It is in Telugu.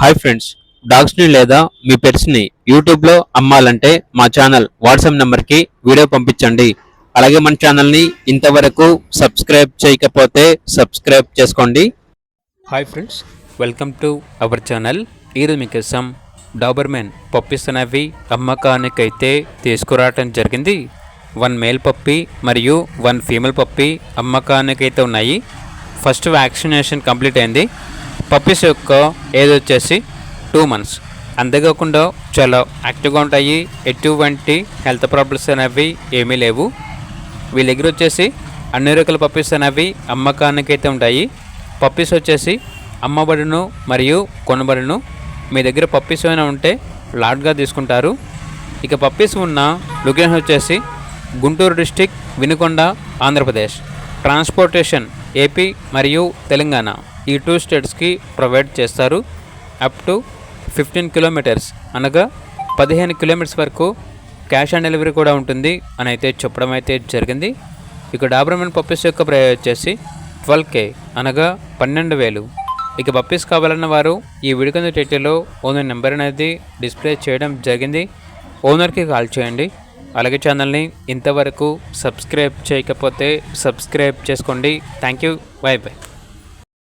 హాయ్ ఫ్రెండ్స్, డాగ్స్ని లేదా మీ పెట్స్ని యూట్యూబ్లో అమ్మాలంటే మా ఛానల్ వాట్సాప్ నెంబర్కి వీడియో పంపించండి. అలాగే మన ఛానల్ని ఇంతవరకు సబ్స్క్రైబ్ చేయకపోతే సబ్స్క్రైబ్ చేసుకోండి. Hi friends, welcome to our channel. ఈరోజు మీకోసం డాబర్మెన్ పప్పీస్ అనేవి అమ్మకానికైతే తీసుకురావటం జరిగింది. 1 మేల్ పప్పీ మరియు 1 ఫీమేల్ పప్పీ అమ్మకానికైతే ఉన్నాయి. ఫస్ట్ వ్యాక్సినేషన్ కంప్లీట్ అయింది. పప్పీస్ యొక్క ఏజ్ వచ్చేసి 2 months. అంతేకాకుండా చాలా యాక్టివ్గా ఉంటాయి. ఎటువంటి హెల్త్ ప్రాబ్లమ్స్ అనేవి ఏమీ లేవు. వీళ్ళ దగ్గర వచ్చేసి అన్ని రకాల పప్పీస్ అనేవి అమ్మకానికి అయితే ఉంటాయి. పప్పీస్ వచ్చేసి అమ్మబడును మరియు కొనబడును. మీ దగ్గర పప్పీస్ ఏమైనా ఉంటే లాట్గా తీసుకుంటారు. ఇక పప్పీస్ ఉన్న లొకేషన్ వచ్చేసి Guntur district, Vinukonda, Andhra Pradesh. Transportation AP మరియు తెలంగాణ ఈ 2 స్టేట్స్కి ప్రొవైడ్ చేస్తారు. అప్ టు 15 kilometers అనగా 15 kilometers వరకు క్యాష్ ఆన్ డెలివరీ కూడా ఉంటుంది అని అయితే చెప్పడం అయితే జరిగింది. ఇక డాబర్మెన్ పప్పీస్ యొక్క ప్రైస్ వచ్చేసి 12K అనగా 12,000. ఇక పప్పీస్ కావాలన్న వారు ఈ వీడియో కింద టైటిల్లో ఓనర్ నెంబర్ అనేది డిస్ప్లే చేయడం జరిగింది. ఓనర్కి కాల్ చేయండి. అలాగే ఛానల్ని ఇంతవరకు సబ్స్క్రైబ్ చేయకపోతే సబ్స్క్రైబ్ చేసుకోండి. Thank you. By by.